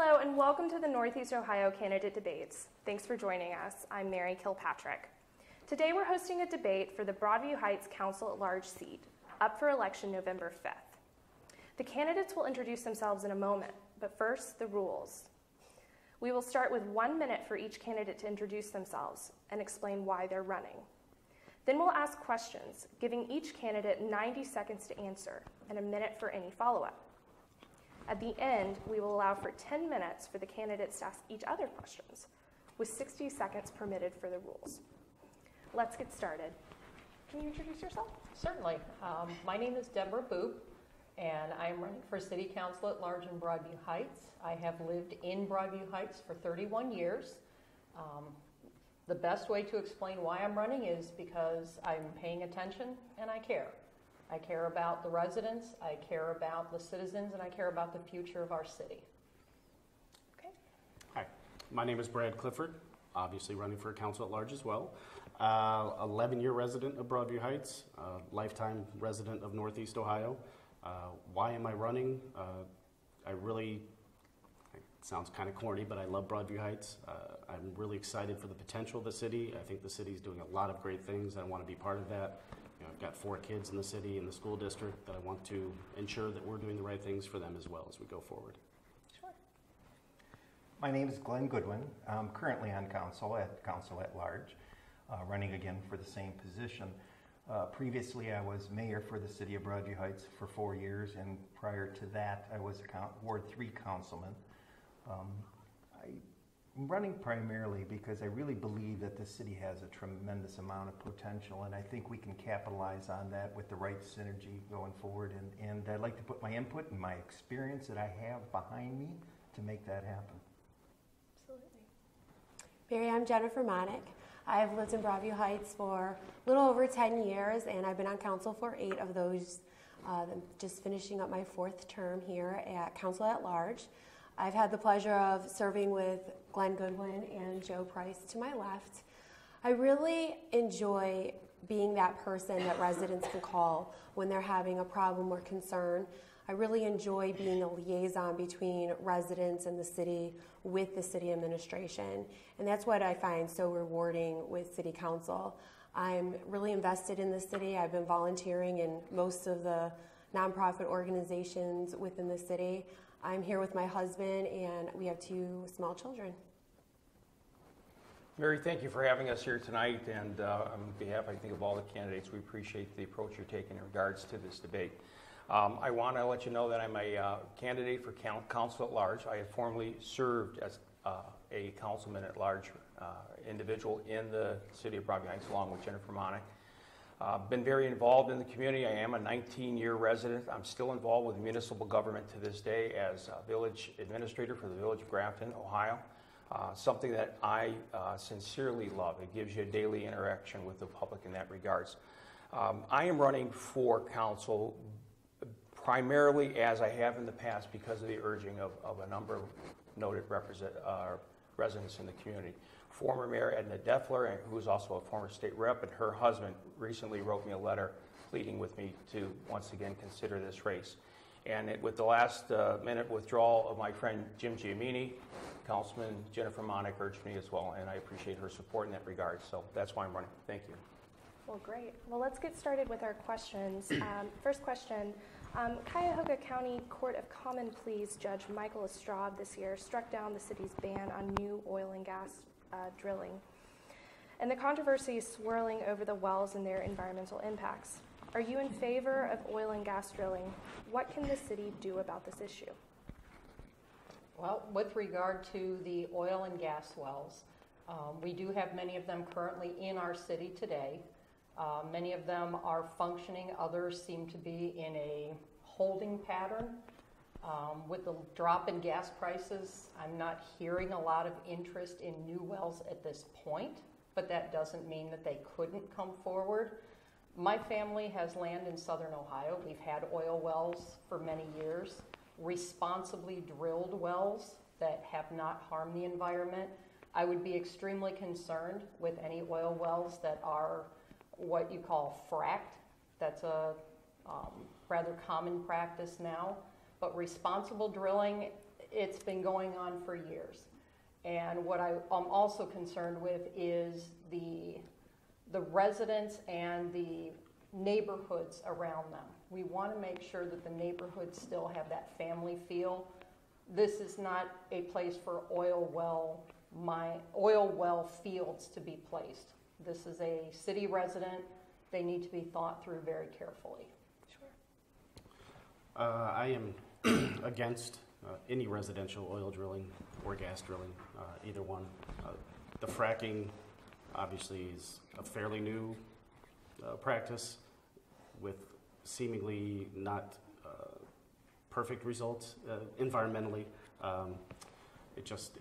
Hello and welcome to the Northeast Ohio Candidate Debates. Thanks for joining us. I'm Mary Kilpatrick. Today we're hosting a debate for the Broadview Heights Council at Large seat, up for election November 5th. The candidates will introduce themselves in a moment, but first, the rules. We will start with 1 minute for each candidate to introduce themselves and explain why they're running. Then we'll ask questions, giving each candidate 90 seconds to answer and a minute for any follow-up. At the end, we will allow for 10 minutes for the candidates to ask each other questions, with 60 seconds permitted for the rules. Let's get started. Can you introduce yourself? Certainly. My name is Deborah Boop, and I'm running for City Council at Large in Broadview Heights. I have lived in Broadview Heights for 31 years. The best way to explain why I'm running is because I'm paying attention and I care. I care about the residents, I care about the citizens, and I care about the future of our city. Okay. Hi, my name is Brad Clifford, obviously running for council at large as well. 11-year resident of Broadview Heights, lifetime resident of Northeast Ohio. Why am I running? It sounds kind of corny, but I love Broadview Heights. I'm really excited for the potential of the city. I think the city is doing a lot of great things. I want to be part of that. I've got 4 kids in the city, in the school district, that I want to ensure that we're doing the right things for them as well as we go forward. Sure. My name is Glenn Goodwin. I'm currently on council at large, running again for the same position. Previously, I was mayor for the city of Broadview Heights for 4 years, and prior to that, I was a Ward 3 councilman. I'm running primarily because I really believe that the city has a tremendous amount of potential, and I think we can capitalize on that with the right synergy going forward. And I'd like to put my input and my experience that I have behind me to make that happen. Absolutely. Mary, I'm Jennifer Monick. I've lived in Broadview Heights for a little over 10 years, and I've been on council for 8 of those. Just finishing up my 4th term here at Council at Large. I've had the pleasure of serving with Glenn Goodwin and Joe Price to my left. I really enjoy being that person that residents can call when they're having a problem or concern. I really enjoy being a liaison between residents and the city with the city administration. And that's what I find so rewarding with City Council. I'm really invested in the city. I've been volunteering in most of the nonprofit organizations within the city. I'm here with my husband, and we have 2 small children. Mary, thank you for having us here tonight, and on behalf, I think, of all the candidates, we appreciate the approach you're taking in regards to this debate. I want to let you know that I'm a candidate for council at large. I have formerly served as a councilman at large individual in the city of Broadview Heights, along with Jennifer Monick. Been very involved in the community. I am a 19-year resident. I'm still involved with municipal government to this day as a village administrator for the village of Grafton, Ohio. Something that I sincerely love. It gives you a daily interaction with the public in that regards. I am running for council primarily, as I have in the past, because of the urging of a number of noted residents in the community. Former Mayor Edna Deffler, who is also a former state rep, and her husband recently wrote me a letter pleading with me to once again consider this race. And with the last minute withdrawal of my friend Jim Giamini, Councilman Jennifer Monick urged me as well, and I appreciate her support in that regard. So that's why I'm running. Thank you. Well, great. Well, let's get started with our questions. First question, Cuyahoga County Court of Common Pleas Judge Michael Estraub this year struck down the city's ban on new oil and gas drilling, and the controversy is swirling over the wells and their environmental impacts. Are you in favor of oil and gas drilling? What can the city do about this issue? Well, with regard to the oil and gas wells, we do have many of them currently in our city today. Many of them are functioning. Others seem to be in a holding pattern. With the drop in gas prices, I'm not hearing a lot of interest in new wells at this point, but that doesn't mean that they couldn't come forward. My family has land in southern Ohio. We've had oil wells for many years, responsibly drilled wells that have not harmed the environment. I would be extremely concerned with any oil wells that are what you call fracked. That's a rather common practice now. But responsible drilling, it's been going on for years. And what I'm also concerned with is the residents and the neighborhoods around them. We want to make sure that the neighborhoods still have that family feel. This is not a place for oil well fields to be placed. This is a city resident. They need to be thought through very carefully. Sure. I am against any residential oil drilling or gas drilling, either one. The fracking obviously is a fairly new practice with seemingly not perfect results environmentally. It just,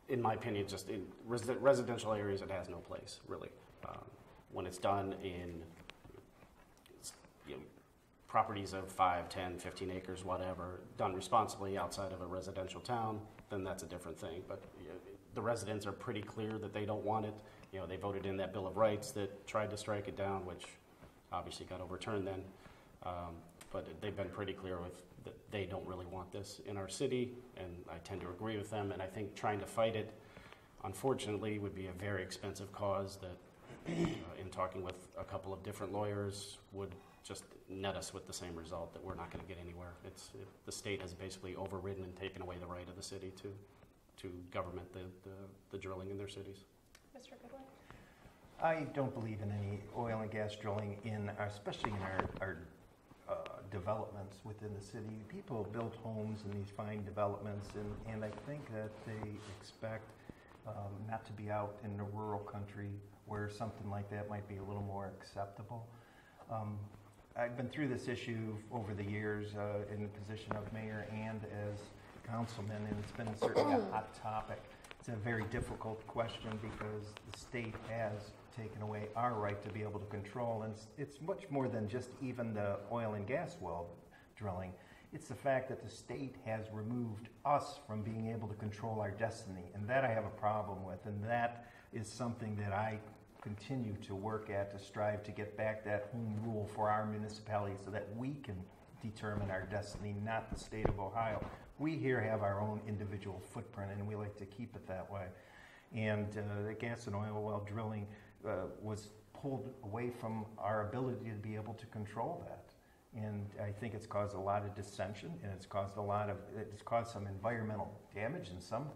in my opinion, just in residential areas, it has no place, really. When it's done in properties of 5, 10, 15 acres, whatever, done responsibly outside of a residential town, then that's a different thing. But the residents are pretty clear that they don't want it. They voted in that Bill of Rights that tried to strike it down, which obviously got overturned then. But they've been pretty clear with that they don't really want this in our city, and I tend to agree with them. And I think trying to fight it, unfortunately, would be a very expensive cause that, in talking with a couple of different lawyers, would just net us with the same result, that we're not going to get anywhere. The state has basically overridden and taken away the right of the city to government the drilling in their cities. Mr. Goodwin? I don't believe in any oil and gas drilling especially in our developments within the city. People build homes in these fine developments, and I think that they expect not to be out in the rural country where something like that might be a little more acceptable. I've been through this issue over the years in the position of mayor and as councilman, and it's been certainly a hot topic. It's a very difficult question because the state has taken away our right to be able to control, and it's much more than just even the oil and gas well drilling. It's the fact that the state has removed us from being able to control our destiny, and that I have a problem with, and that is something that I continue to work at, to strive to get back that home rule for our municipality so that we can determine our destiny, not the state of Ohio. We here have our own individual footprint, and we like to keep it that way. And the gas and oil well drilling was pulled away from our ability to be able to control that. And I think it's caused a lot of dissension, and it's caused some environmental damage in some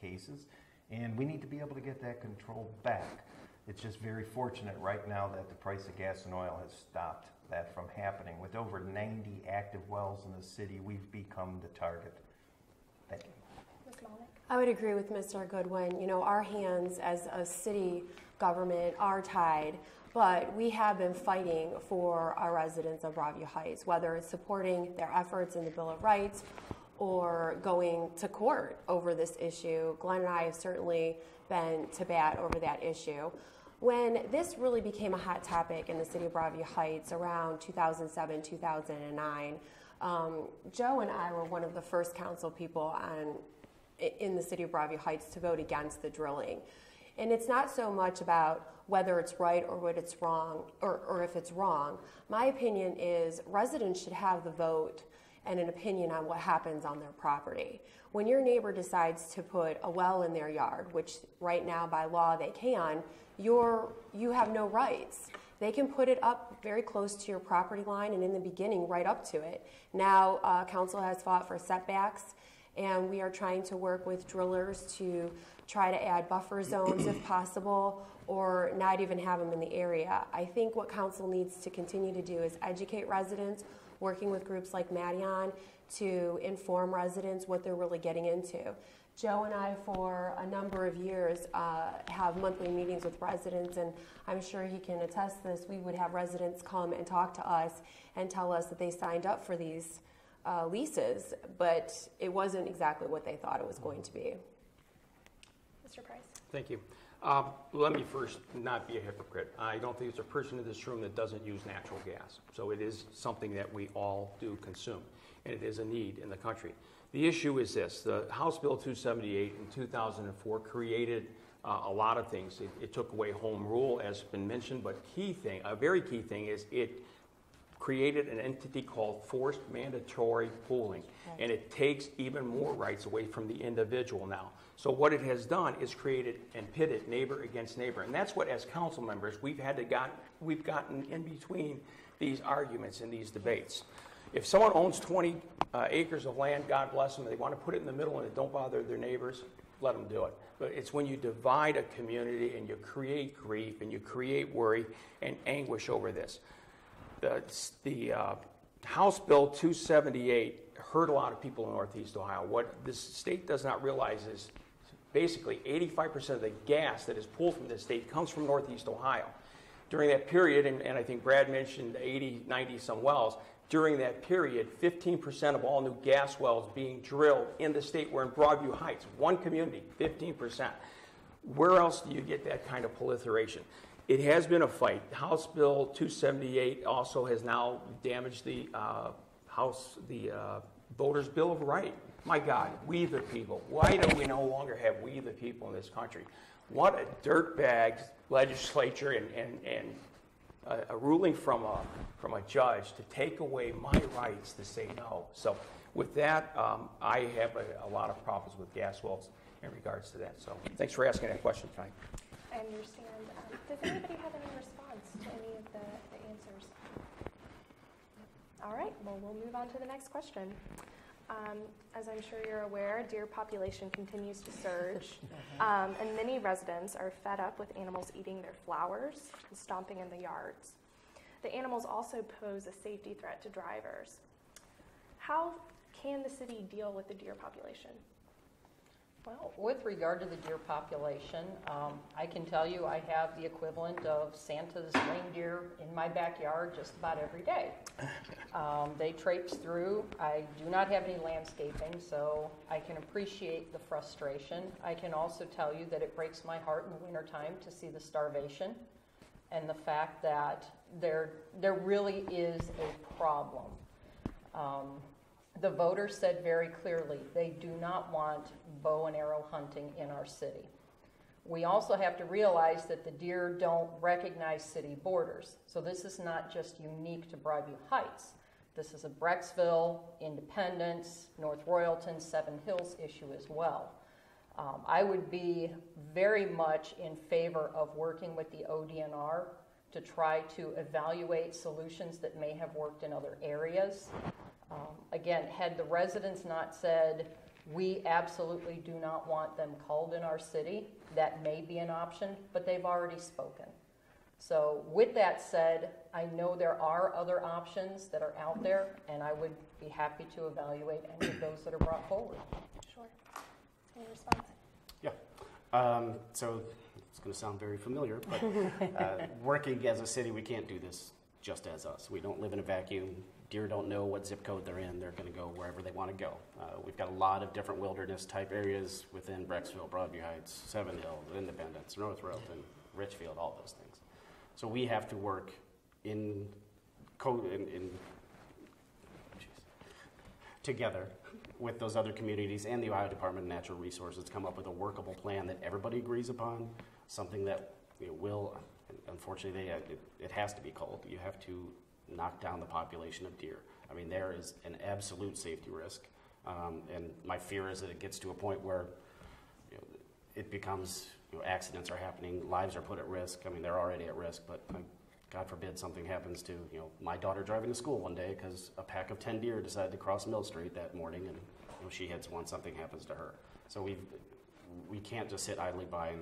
cases, and we need to be able to get that control back. It's just very fortunate right now that the price of gas and oil has stopped that from happening. With over 90 active wells in the city, we've become the target. Thank you. Ms. Malnick? I would agree with Mr. Goodwin. Our hands as a city government are tied, but we have been fighting for our residents of Broadview Heights, whether it's supporting their efforts in the Bill of Rights or going to court over this issue. Glenn and I have certainly been to bat over that issue. When this really became a hot topic in the city of Broadview Heights around 2007, 2009, Joe and I were one of the first council people in the city of Broadview Heights to vote against the drilling. And it's not so much about whether it's right or what it's wrong, or if it's wrong. My opinion is residents should have the vote and an opinion on what happens on their property. When your neighbor decides to put a well in their yard, which right now by law they can, you have no rights. They can put it up very close to your property line, and in the beginning right up to it. Now council has fought for setbacks, and we are trying to work with drillers to try to add buffer zones if possible, or not even have them in the area. I think what council needs to continue to do is educate residents, working with groups like Madion to inform residents what they're really getting into. Joe and I, for a number of years, have monthly meetings with residents, and I'm sure he can attest to this. We would have residents come and talk to us and tell us that they signed up for these leases, but it wasn't exactly what they thought it was going to be. Mr. Price? Thank you. Let me first not be a hypocrite. I don't think there's a person in this room that doesn't use natural gas. So it is something that we all do consume, and it is a need in the country. The issue is this. The House Bill 278 in 2004 created a lot of things. It took away home rule, as has been mentioned, but a very key thing is it created an entity called forced mandatory pooling, and it takes even more rights away from the individual now. So what it has done is created and pitted neighbor against neighbor, and that's what, as council members, we've gotten in between these arguments and these debates. If someone owns 20 acres of land, God bless them, and they want to put it in the middle and it don't bother their neighbors, let them do it. But it's when you divide a community and you create grief and you create worry and anguish over this. The House Bill 278 hurt a lot of people in Northeast Ohio. What this state does not realize is basically 85% of the gas that is pulled from this state comes from Northeast Ohio. During that period, and I think Brad mentioned 80, 90 some wells, during that period, 15% of all new gas wells being drilled in the state were in Broadview Heights. One community, 15%. Where else do you get that kind of proliferation? It has been a fight. House Bill 278 also has now damaged the Voters' Bill of Rights. My God, we the people. Why do we no longer have we the people in this country? What a dirtbag legislature and a ruling from a judge to take away my rights to say no. So with that, I have a lot of problems with gas wells in regards to that. So thanks for asking that question tonight. I understand. Does anybody have any response to any of the answers? All right, well, we'll move on to the next question. As I'm sure you're aware, deer population continues to surge, and many residents are fed up with animals eating their flowers and stomping in the yards. The animals also pose a safety threat to drivers. How can the city deal with the deer population? Well, with regard to the deer population, I can tell you I have the equivalent of Santa's reindeer in my backyard just about every day. They traipse through. I do not have any landscaping, so I can appreciate the frustration. I can also tell you that it breaks my heart in the wintertime to see the starvation and the fact that there really is a problem. The voters said very clearly they do not want bow and arrow hunting in our city. We also have to realize that the deer don't recognize city borders. So this is not just unique to Broadview Heights. This is a Brecksville, Independence, North Royalton, Seven Hills issue as well. I would be very much in favor of working with the ODNR to try to evaluate solutions that may have worked in other areas. Again, had the residents not said, we absolutely do not want them culled in our city, that may be an option, but they've already spoken. So with that said, I know there are other options that are out there, and I would be happy to evaluate any of those that are brought forward. Sure. Any response? Yeah. So it's going to sound very familiar, but working as a city, we can't do this just as us. We don't live in a vacuum. Deer don't know what zip code they're in. They're going to go wherever they want to go. We've got a lot of different wilderness type areas within Brecksville, Broadview Heights, Seven Hills, Independence, North Royalton, Richfield, all those things. So we have to work together with those other communities and the Ohio Department of Natural Resources to come up with a workable plan that everybody agrees upon, something that will, unfortunately, it has to be culled. You have to knock down the population of deer. I mean, there is an absolute safety risk, and my fear is that it gets to a point where it becomes, accidents are happening, lives are put at risk. I mean, they're already at risk, but God forbid something happens to my daughter driving to school one day because a pack of 10 deer decided to cross Mill Street that morning, and she hits one, something happens to her. So we can't just sit idly by and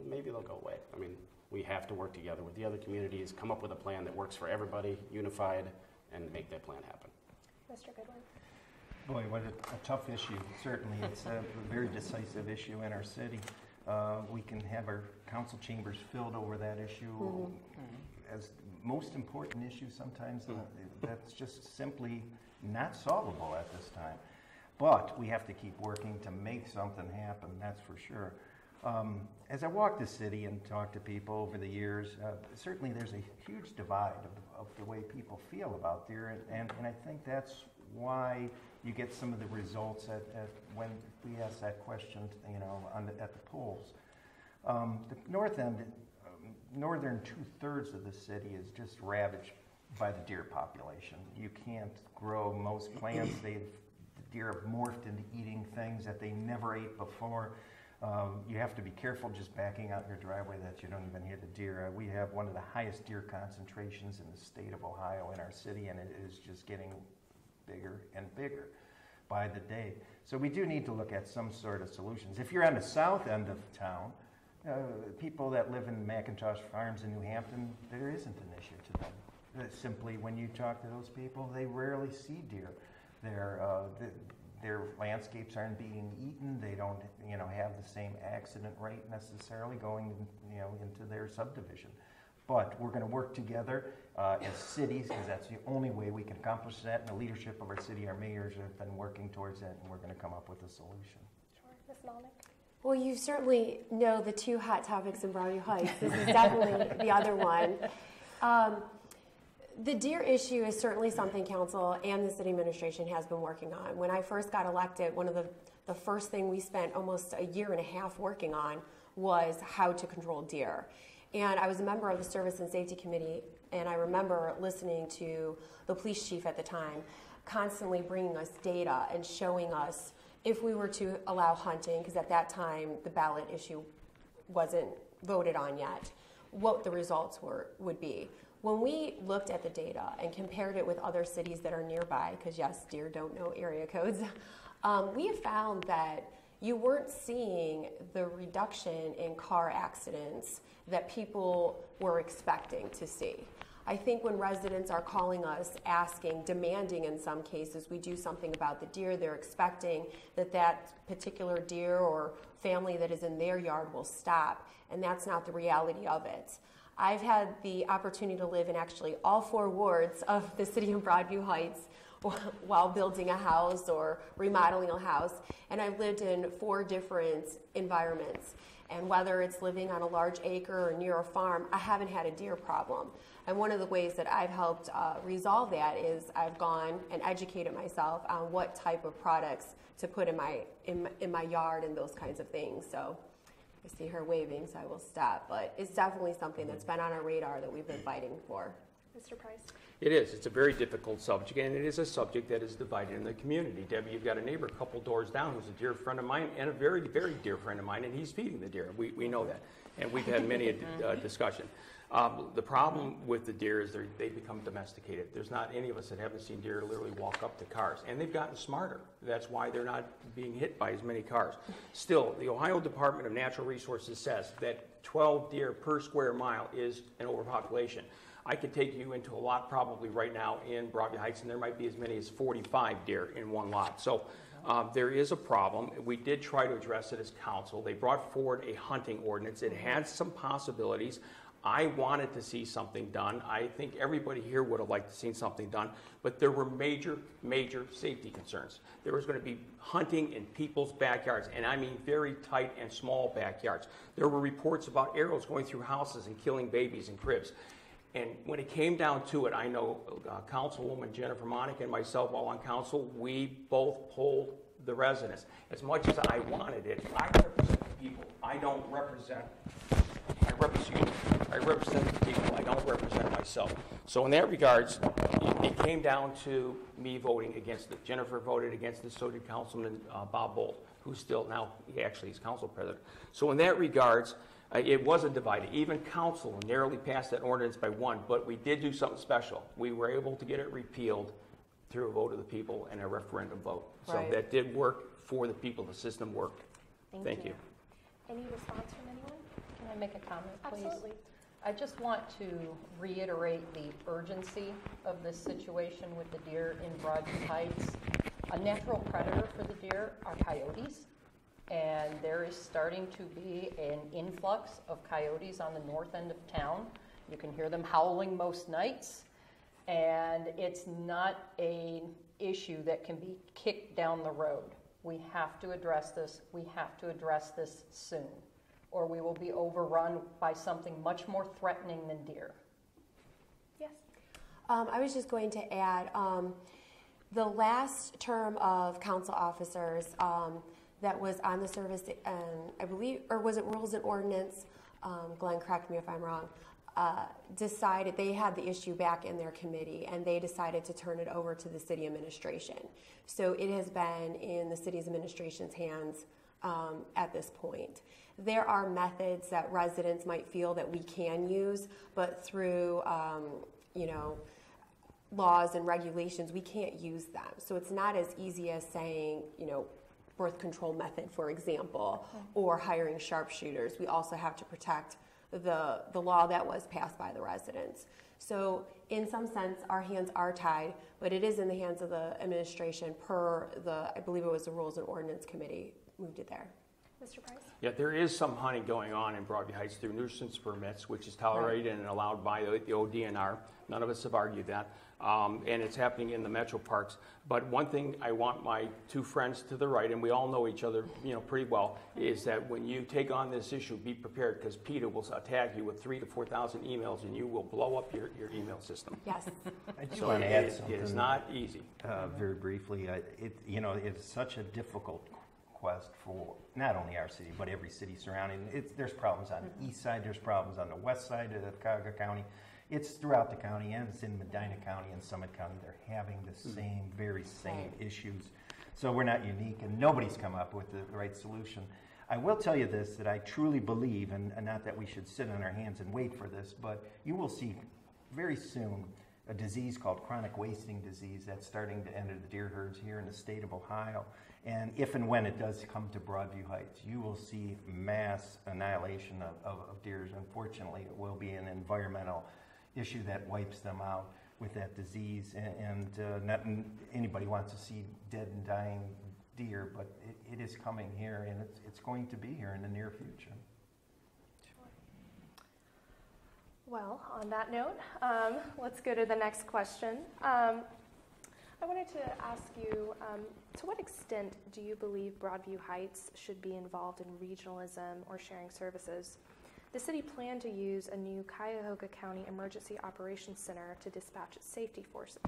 maybe they'll go away. I mean, we have to work together with the other communities, come up with a plan that works for everybody, unified, and make that plan happen. Mr. Goodwin? Boy, what a tough issue. Certainly, it's a very decisive issue in our city. We can have our council chambers filled over that issue as most important issue sometimes. That's just simply not solvable at this time. But we have to keep working to make something happen, that's for sure. As I walk the city and talk to people over the years, certainly there's a huge divide of the way people feel about deer, and I think that's why you get some of the results when we ask that question, at the polls. The north end, northern 2/3 of the city is just ravaged by the deer population. You can't grow most plants. The deer have morphed into eating things that they never ate before. You have to be careful just backing out your driveway that you don't even hit a deer. We have one of the highest deer concentrations in the state of Ohio in our city, and it is just getting bigger and bigger by the day. So we do need to look at some sort of solutions. If you're on the south end of town, people that live in McIntosh Farms in New Hampton, there isn't an issue to them. Simply, when you talk to those people, they rarely see deer. Their landscapes aren't being eaten. They don't, have the same accident rate necessarily going, into their subdivision. But we're going to work together as cities, because that's the only way we can accomplish that. And the leadership of our city, our mayors, have been working towards that, and we're going to come up with a solution. Sure, Ms. Melnick. Well, you certainly know the two hot topics in Broadview Heights. This is definitely the other one. The deer issue is certainly something council and the city administration has been working on. When I first got elected, one of the first thing we spent almost a year and a half working on was how to control deer. And I was a member of the Service and Safety Committee, and I remember listening to the police chief at the time constantly bringing us data and showing us if we were to allow hunting, because at that time the ballot issue wasn't voted on yet, what the results would be. When we looked at the data and compared it with other cities that are nearby, because yes, deer don't know area codes, we have found that you weren't seeing the reduction in car accidents that people were expecting to see. I think when residents are calling us, asking, demanding in some cases, we do something about the deer, they're expecting that particular deer or family that is in their yard will stop, and that's not the reality of it. I've had the opportunity to live in actually all 4 wards of the city of Broadview Heights while building a house or remodeling a house, and I've lived in 4 different environments. And whether it's living on a large acre or near a farm, I haven't had a deer problem. And one of the ways that I've helped resolve that is I've gone and educated myself on what type of products to put in my yard and those kinds of things. So I see her waving, so I will stop. But it's definitely something that's been on our radar that we've been fighting for. Mr. Price? It is. It's a very difficult subject, and it is a subject that is divided in the community. Debbie, you've got a neighbor a couple doors down who's a dear friend of mine and a very, very dear friend of mine, and he's feeding the deer. We know that, and we've had many a discussion. The problem with the deer is they become domesticated. There's not any of us that haven't seen deer literally walk up to cars, and they've gotten smarter. That's why they're not being hit by as many cars. Still, the Ohio Department of Natural Resources says that 12 deer per square mile is an overpopulation. I could take you into a lot probably right now in Broadview Heights, and there might be as many as 45 deer in one lot. So there is a problem. We did try to address it as council. They brought forward a hunting ordinance. It had some possibilities. I wanted to see something done. I think everybody here would have liked to see something done, but there were major, major safety concerns. There was going to be hunting in people's backyards, and I mean very tight and small backyards. There were reports about arrows going through houses and killing babies in cribs. And when it came down to it, I know Councilwoman Jennifer Monick and myself, while on council, we both polled the residents. As much as I wanted it, I represent the people. I represent the people. I don't represent myself. So in that regards, it came down to me voting against it. Jennifer voted against it, so did Councilman Bob Bolt, who's still now, actually, he's council president. So in that regards, it wasn't divided. Even council narrowly passed that ordinance by 1, but we did do something special. We were able to get it repealed through a vote of the people and a referendum vote. Right. So that did work for the people. The system worked. Thank you. Any response from anyone? Can I make a comment, please? Absolutely. I just want to reiterate the urgency of this situation with the deer in Broadview Heights. A natural predator for the deer are coyotes, and there is starting to be an influx of coyotes on the north end of town. You can hear them howling most nights, and it's not an issue that can be kicked down the road. We have to address this. We have to address this soon, or we will be overrun by something much more threatening than deer. Yes. I was just going to add, the last term of council officers that was on the service, I believe, or was it Rules and Ordinance? Glenn, correct me if I'm wrong. decided, they had the issue back in their committee, and they decided to turn it over to the city administration. So it has been in the city's administration's hands at this point. There are methods that residents might feel that we can use, but through laws and regulations, we can't use them. So it's not as easy as saying, birth control method, for example, or hiring sharpshooters. We also have to protect the law that was passed by the residents. So in some sense, our hands are tied, but it is in the hands of the administration per I believe it was the Rules and Ordinance Committee moved it there. Mr. Price? Yeah, there is some hunting going on in Broadview Heights through nuisance permits, which is tolerated and allowed by the ODNR. None of us have argued that. And it's happening in the metro parks. But one thing I want my two friends to the right, and we all know each other pretty well, is that when you take on this issue, be prepared, because PETA will attack you with 3,000 to 4,000 emails, and you will blow up your email system. Yes. I do So want to add something. it is not easy. Very briefly, it's such a difficult quest for not only our city, but every city surrounding. There's problems on the east side, there's problems on the west side of Cuyahoga County. It's throughout the county, and it's in Medina County and Summit County. They're having the very same issues. So we're not unique, and nobody's come up with the right solution. I will tell you this, that I truly believe, and not that we should sit on our hands and wait for this, but you will see very soon a disease called chronic wasting disease that's starting to enter the deer herds here in the state of Ohio. And if and when it does come to Broadview Heights, you will see mass annihilation of deers. Unfortunately, it will be an environmental issue that wipes them out with that disease. And not anybody wants to see dead and dying deer, but it is coming here, and it's going to be here in the near future. Well, on that note, let's go to the next question. I wanted to ask you, to what extent do you believe Broadview Heights should be involved in regionalism or sharing services? The city planned to use a new Cuyahoga County Emergency Operations Center to dispatch its safety forces.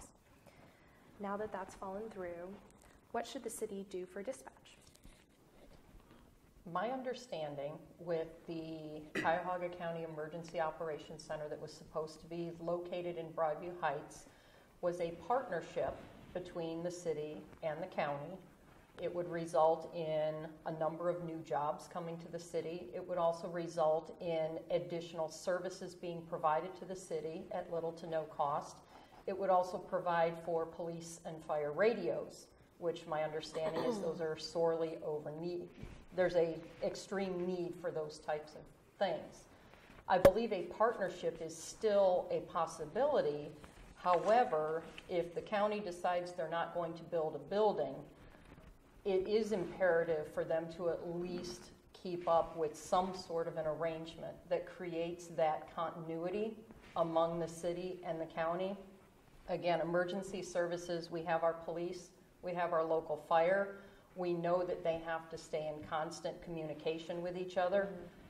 Now that that's fallen through, what should the city do for dispatch? My understanding with the Cuyahoga County Emergency Operations Center that was supposed to be located in Broadview Heights was a partnership between the city and the county. It would result in a number of new jobs coming to the city. It would also result in additional services being provided to the city at little to no cost. It would also provide for police and fire radios, which my understanding is those are sorely over need. There's a extreme need for those types of things. I believe a partnership is still a possibility. However, if the county decides they're not going to build a building, it is imperative for them to at least keep up with some sort of an arrangement that creates that continuity among the city and the county. Again, emergency services, we have our police, we have our local fire. We know that they have to stay in constant communication with each other.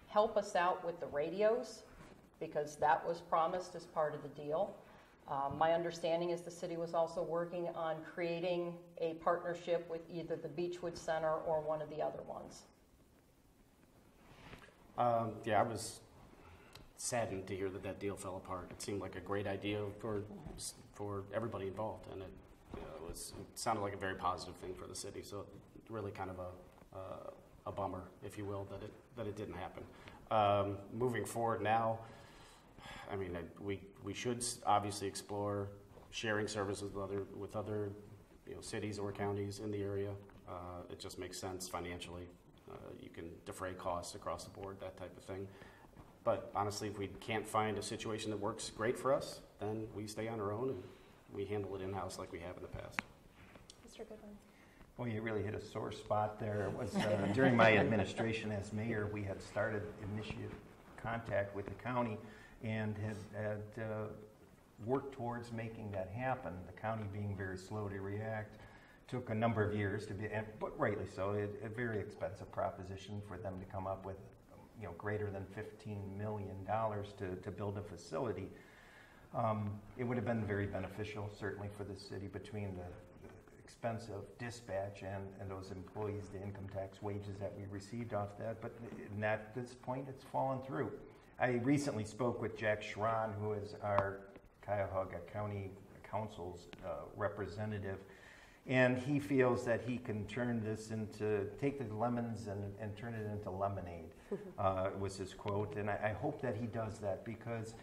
Help us out with the radios, because that was promised as part of the deal. My understanding is the city was also working on creating a partnership with either the Beechwood Center or one of the other ones. I was saddened to hear that deal fell apart. It seemed like a great idea for everybody involved, and it sounded like a very positive thing for the city. So really kind of a bummer, if you will, that it didn't happen. Moving forward now, I mean, we should obviously explore sharing services with other cities or counties in the area. It just makes sense financially. You can defray costs across the board, that type of thing. But honestly, if we can't find a situation that works great for us, then we stay on our own and we handle it in-house like we have in the past. Mr. Goodwin. Well, you really hit a sore spot there. It was during my administration as mayor, we had started initiative contact with the county and had worked towards making that happen. The county being very slow to react took a number of years to be, but rightly so, a very expensive proposition for them to come up with, greater than $15 million to build a facility. It would have been very beneficial, certainly for the city, between the expense of dispatch and those employees, the income tax wages that we received off that. But at this point, it's fallen through. I recently spoke with Jack Schron, who is our Cuyahoga County Council's representative, and he feels that he can take the lemons and turn it into lemonade, was his quote. And I hope that he does that, because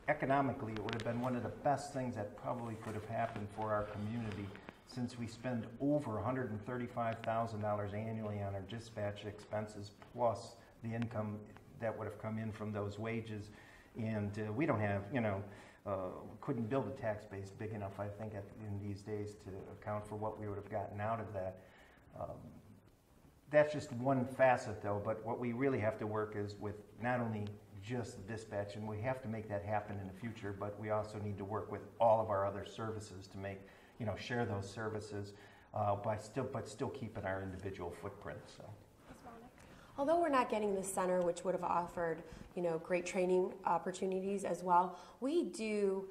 economically it would have been one of the best things that probably could have happened for our community, since we spend over $135,000 annually on our dispatch expenses, plus the income that would have come in from those wages. And we don't have, couldn't build a tax base big enough, I think, in these days to account for what we would have gotten out of that. That's just one facet, though, but what we really have to work is with not only just the dispatch, and we have to make that happen in the future, but we also need to work with all of our other services to make, share those services, but still keeping our individual footprint. So. Although we're not getting the center, which would have offered, great training opportunities as well, we do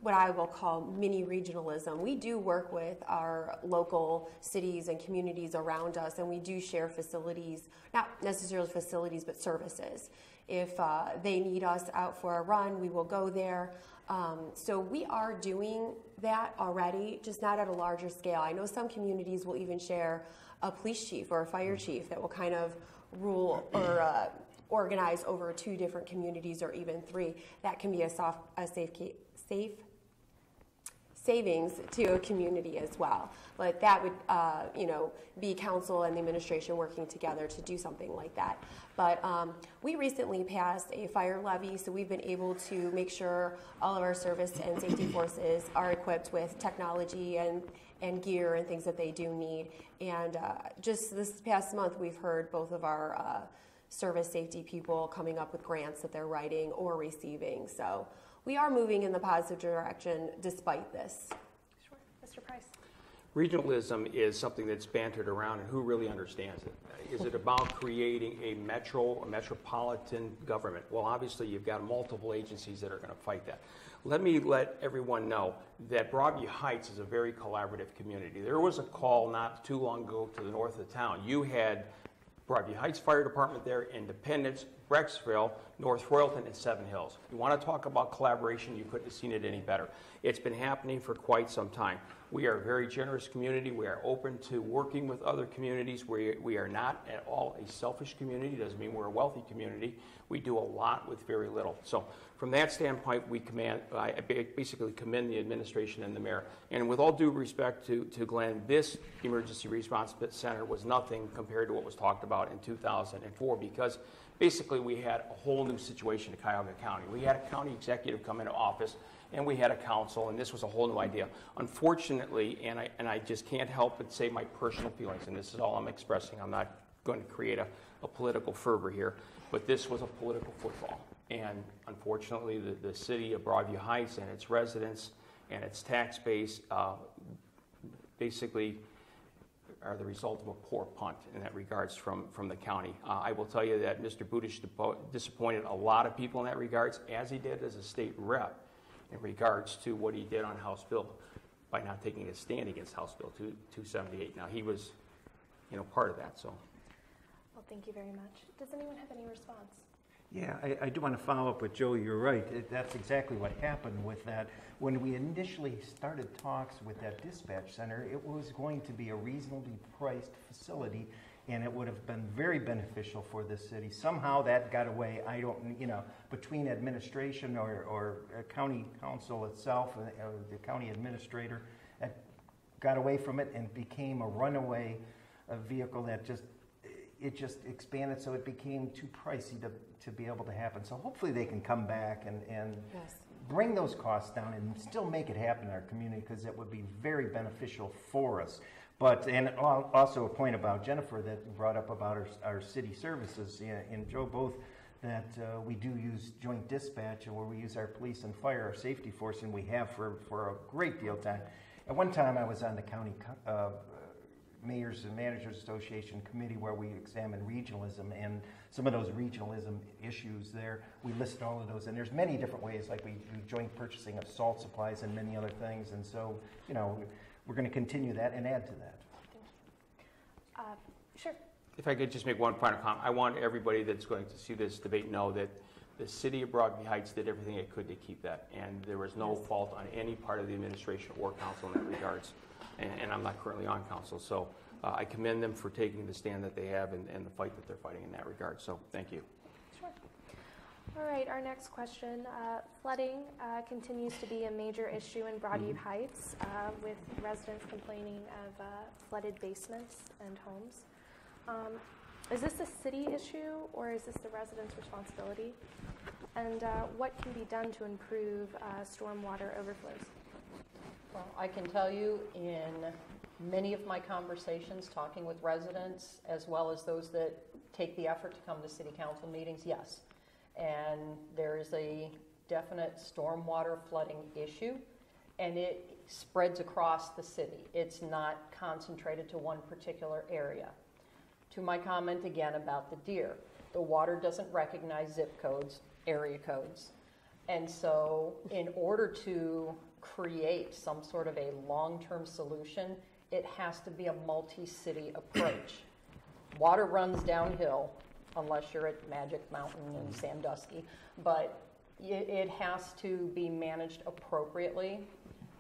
what I will call mini regionalism. We do work with our local cities and communities around us, and we do share facilities, not necessarily facilities, but services. If they need us out for a run, we will go there. So we are doing that already, just not at a larger scale. I know some communities will even share a police chief or a fire chief that will kind of rule or organize over 2 different communities or even 3. That can be a safe savings to a community as well. But that would, be council and the administration working together to do something like that. But we recently passed a fire levy, so we've been able to make sure all of our service and safety forces are equipped with technology and gear and things that they do need. And just this past month, we've heard both of our service safety people coming up with grants that they're writing or receiving. So we are moving in the positive direction despite this. Sure. Mr. Price. Regionalism is something that's bantered around, and who really understands it? Is it about creating a metropolitan government? Well, obviously, you've got multiple agencies that are going to fight that. Let me let everyone know that Broadview Heights is a very collaborative community. There was a call not too long ago to the north of town. You had Broadview Heights Fire Department there, Independence, Brecksville, North Royalton, and Seven Hills. You want to talk about collaboration, you couldn't have seen it any better. It's been happening for quite some time. We are a very generous community. We are open to working with other communities. We are not at all a selfish community. Doesn't mean we're a wealthy community. We do a lot with very little. So from that standpoint, I basically commend the administration and the mayor. And with all due respect to Glenn, this emergency response center was nothing compared to what was talked about in 2004, because basically we had a whole new situation in Cuyahoga County. We had a county executive come into office, and we had a council, and this was a whole new idea. Unfortunately, and I just can't help but say my personal feelings, and this is all I'm expressing. I'm not going to create a political fervor here, but this was a political football. And unfortunately, the city of Broadview Heights and its residents and its tax base basically are the result of a poor punt in that regards from the county. I will tell you that Mr. Budish disappointed a lot of people in that regards, as he did as a state rep, in regards to what he did on House Bill by not taking a stand against House Bill 278. Now, he was, part of that. So. Well, thank you very much. Does anyone have any response? Yeah, I do want to follow up with Joe. You're right. That's exactly what happened with that. When we initially started talks with that dispatch center, it was going to be a reasonably priced facility, and it would have been very beneficial for the city. Somehow that got away. I don't, between administration or county council itself, or the county administrator, that got away from it and became a runaway vehicle that just expanded, so it became too pricey to be able to happen. So hopefully they can come back and yes, bring those costs down and still make it happen in our community, because it would be very beneficial for us. But, and also a point about Jennifer that brought up about our city services, and Joe both, that we do use joint dispatch, and where we use our police and fire, our safety force, and we have for a great deal of time. At one time I was on the county Mayors and Managers Association committee where we examined regionalism, and some of those regionalism issues there, we list all of those, and there's many different ways, like we do joint purchasing of salt supplies and many other things, and so, we're going to continue that and add to that. Sure. If I could just make one final comment, I want everybody that's going to see this debate know that the city of Broadview Heights did everything it could to keep that, and there was no fault on any part of the administration or council in that regards. And I'm not currently on council, so I commend them for taking the stand that they have and the fight that they're fighting in that regard. So thank you. Sure. All right, our next question. Flooding continues to be a major issue in Broadview Heights, with residents complaining of flooded basements and homes. Is this a city issue, or is this the residents' responsibility? And what can be done to improve stormwater overflows? Well, I can tell you in many of my conversations talking with residents, as well as those that take the effort to come to city council meetings, yes. And there is a definite stormwater flooding issue, and it spreads across the city. It's not concentrated to one particular area. To my comment again about the deer, the water doesn't recognize zip codes, area codes. And so in order to create some sort of a long-term solution, it has to be a multi-city approach. Water runs downhill, unless you're at Magic Mountain and Sandusky, but it has to be managed appropriately.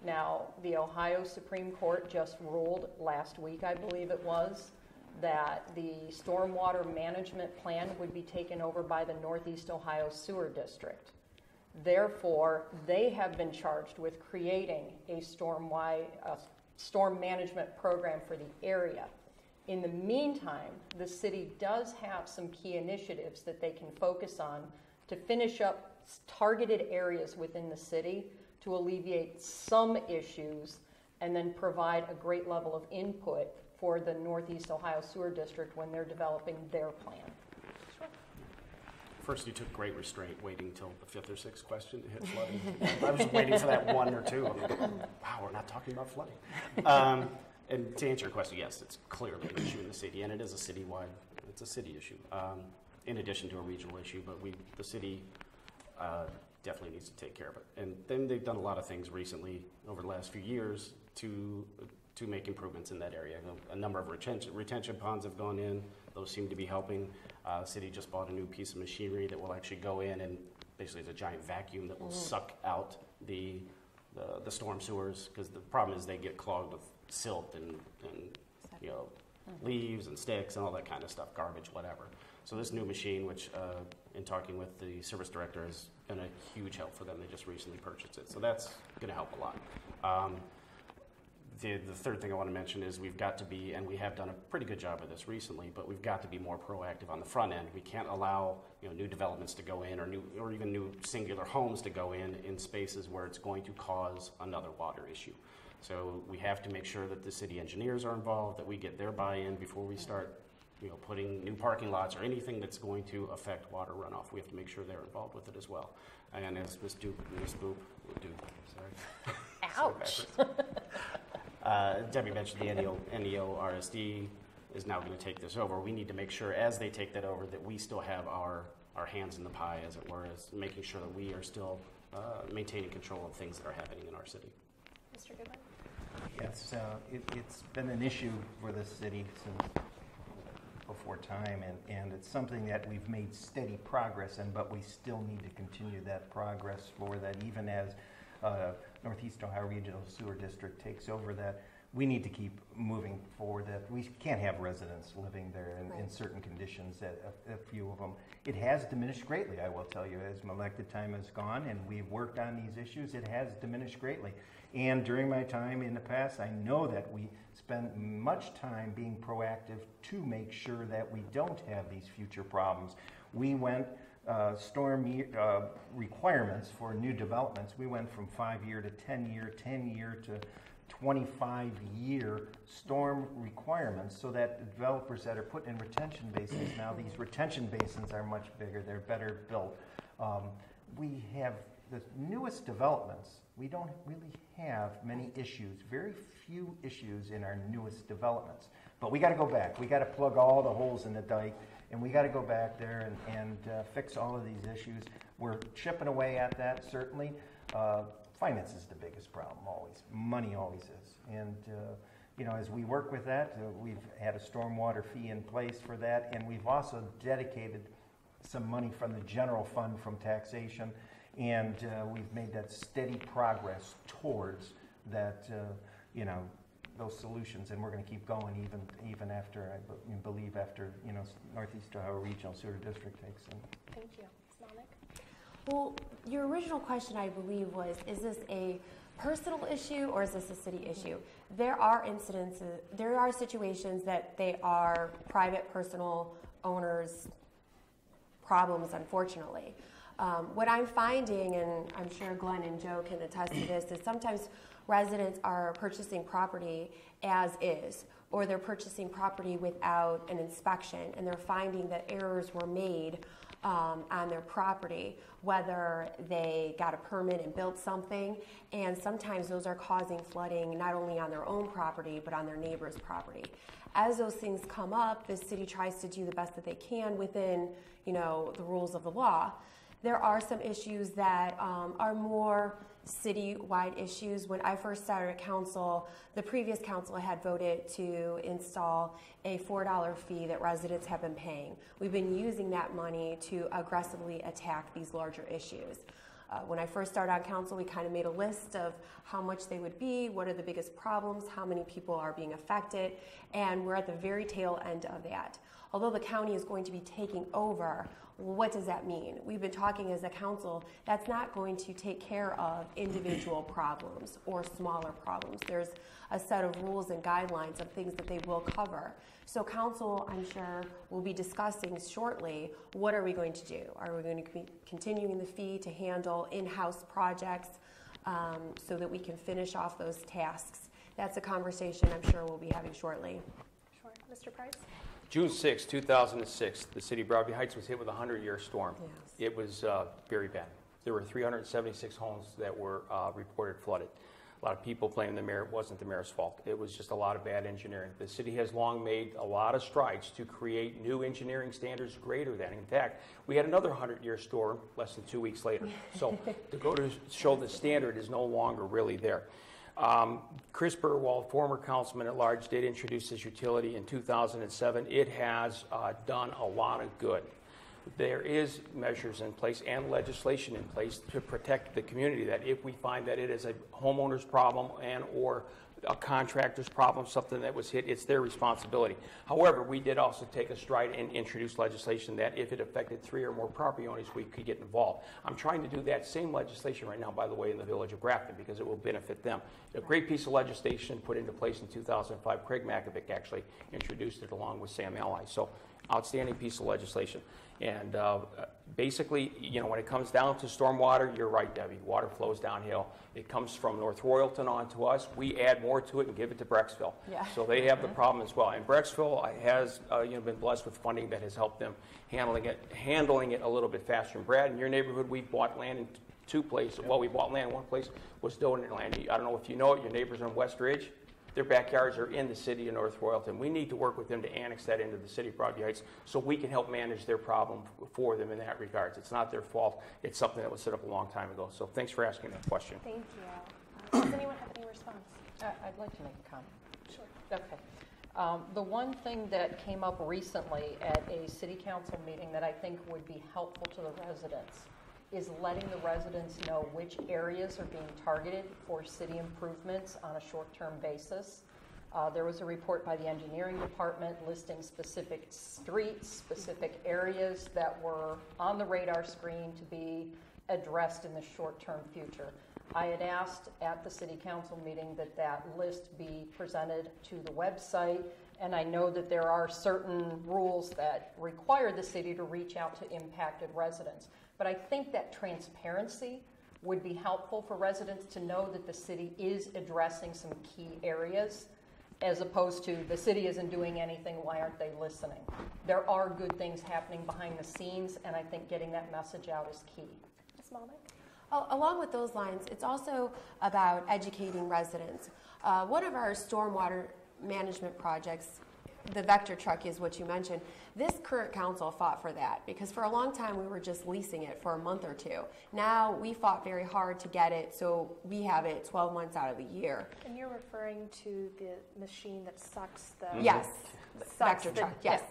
Now, the Ohio Supreme Court just ruled last week, I believe it was, that the stormwater management plan would be taken over by the Northeast Ohio Sewer District. Therefore, they have been charged with creating a storm management program for the area. In the meantime, the city does have some key initiatives that they can focus on to finish up targeted areas within the city to alleviate some issues and then provide a great level of input for the Northeast Ohio Sewer District when they're developing their plan. Sure. First, you took great restraint waiting till the fifth or sixth question to hit flooding. I was waiting for that one or two. I'm like, wow, we're not talking about flooding. And to answer your question, yes, it's clearly an issue in the city, and it is a citywide, it's a city issue, in addition to a regional issue, but the city definitely needs to take care of it. And then they've done a lot of things recently over the last few years to make improvements in that area. A number of retention ponds have gone in. Those seem to be helping. The city just bought a new piece of machinery that will actually go in and basically it's a giant vacuum that will suck out the storm sewers, because the problem is they get clogged with silt and leaves and sticks and all that kind of stuff, garbage, whatever. So this new machine, which in talking with the service director, has been a huge help for them. They just recently purchased it. So that's going to help a lot. The third thing I want to mention is we've got to be, and we have done a pretty good job of this recently, but we've got to be more proactive on the front end. We can't allow new developments to go in, or even new singular homes to go in spaces where it's going to cause another water issue. So we have to make sure that the city engineers are involved, that we get their buy-in before we start putting new parking lots or anything that's going to affect water runoff. We have to make sure they're involved with it as well. And as Ms. Ouch. Debbie mentioned the NEO RSD is now going to take this over. We need to make sure as they take that over that we still have our hands in the pie, as it were, as making sure that we are still maintaining control of things that are happening in our city. Mr. Goodwin? Yes, it's been an issue for the city since before time, and it's something that we've made steady progress in, but we still need to continue that progress for that, even as Northeast Ohio Regional Sewer District takes over that. We need to keep moving forward. That we can't have residents living there in certain conditions, a few of them. It has diminished greatly, I will tell you, as my elected time has gone and we've worked on these issues, it has diminished greatly. And during my time in the past, I know that we spent much time being proactive to make sure that we don't have these future problems. We went storm requirements for new developments. We went from 5-year to 10-year, 10-year to 25-year storm requirements, so that developers that are putting in retention basins now, these retention basins are much bigger, they're better built. We have the newest developments. We don't really have many issues, very few issues in our newest developments. But we got to go back. We got to plug all the holes in the dike, and we got to go back there and fix all of these issues. We're chipping away at that, certainly. Finance is the biggest problem, always. Money always is. And as we work with that, we've had a stormwater fee in place for that, and we've also dedicated some money from the general fund from taxation, and we've made that steady progress towards that, those solutions, and we're going to keep going even after, I believe, after, Northeast Ohio Regional Sewer District takes them. Thank you. Ms. Malnick? Well, your original question, I believe, was, is this a personal issue or is this a city issue? There are situations that they are private, personal owners' problems, unfortunately. What I'm finding, and I'm sure Glenn and Joe can attest to this, is sometimes residents are purchasing property as is, or they're purchasing property without an inspection, and they're finding that errors were made on their property, whether they got a permit and built something, and sometimes those are causing flooding not only on their own property but on their neighbor's property. As those things come up, the city tries to do the best that they can within, the rules of the law. There are some issues that are more city-wide issues. When I first started at council, the previous council had voted to install a $4 fee that residents have been paying. We've been using that money to aggressively attack these larger issues. When I first started on council, we kind of made a list of how much they would be, what are the biggest problems, how many people are being affected, and we're at the very tail end of that. Although the county is going to be taking over, what does that mean? We've been talking as a council, that's not going to take care of individual problems or smaller problems. There's a set of rules and guidelines of things that they will cover. So council, I'm sure, will be discussing shortly, what are we going to do? Are we going to be continuing the fee to handle in-house projects so that we can finish off those tasks? That's a conversation I'm sure we'll be having shortly. Sure. Mr. Price? June 6, 2006, the city of Broadview Heights was hit with a 100-year storm. Yes. It was very bad. There were 376 homes that were reported flooded. A lot of people blame the mayor. It wasn't the mayor's fault. It was just a lot of bad engineering. The city has long made a lot of strides to create new engineering standards greater than. In fact, we had another 100-year storm less than 2 weeks later. So to go to show the standard is no longer really there. Chris Burwald, former councilman at large, did introduce this utility in 2007. It has done a lot of good. There is measures in place and legislation in place to protect the community, that if we find that it is a homeowner's problem and or a contractor's problem, something that was hit, it's their responsibility. However, we did also take a stride and introduce legislation that if it affected 3 or more property owners, we could get involved. I'm trying to do that same legislation right now, by the way, in the village of Grafton, because it will benefit them. A great piece of legislation put into place in 2005. Craig Makovic actually introduced it along with Sam Ally. So outstanding piece of legislation. And basically, when it comes down to stormwater, you're right, Debbie. Water flows downhill. It comes from North Royalton on to us. We add more to it and give it to Brecksville. Yeah. So they have the problem as well. And Brecksville has been blessed with funding that has helped them handling it a little bit faster. And Brad, in your neighborhood, we bought land in 2 places. Well, we bought land in one place, was donated land. I don't know if you know it, your neighbors on West Ridge. Their backyards are in the city of North Royalton. We need to work with them to annex that into the city of Broadview Heights so we can help manage their problem for them in that regards. It's not their fault. It's something that was set up a long time ago. So thanks for asking that question. Thank you. Does anyone have any response? I'd like to make a comment. Sure. Okay. The one thing that came up recently at a city council meeting that I think would be helpful to the residents is letting the residents know which areas are being targeted for city improvements on a short-term basis. There was a report by the engineering department listing specific streets, specific areas that were on the radar screen to be addressed in the short-term future. I had asked at the city council meeting that that list be presented to the website, and I know that there are certain rules that require the city to reach out to impacted residents. But I think that transparency would be helpful for residents to know that the city is addressing some key areas, as opposed to the city isn't doing anything, why aren't they listening? There are good things happening behind the scenes, and I think getting that message out is key. Ms. Malnick? Along with those lines, it's also about educating residents. One of our stormwater management projects the Vector truck is what you mentioned. This current council fought for that because for a long time we were just leasing it for a month or two. Now we fought very hard to get it, so we have it 12 months out of the year. And you're referring to the machine that sucks the... Yes. Sucks Vector the, truck, yes.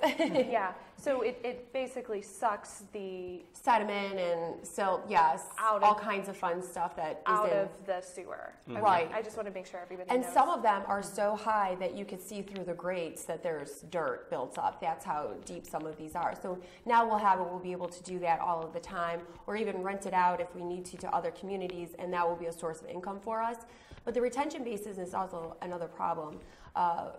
Yeah, so it basically sucks the... sediment and silt, yes, Out all of- kinds of fun stuff that is out in. of the sewer. Okay, Right. I just want to make sure everybody And knows. some of them are so high that you could see through the grates that there's dirt built up. That's how deep some of these are. So now we'll be able to do that all of the time, or even rent it out if we need to other communities, and that will be a source of income for us. But the retention basin is also another problem.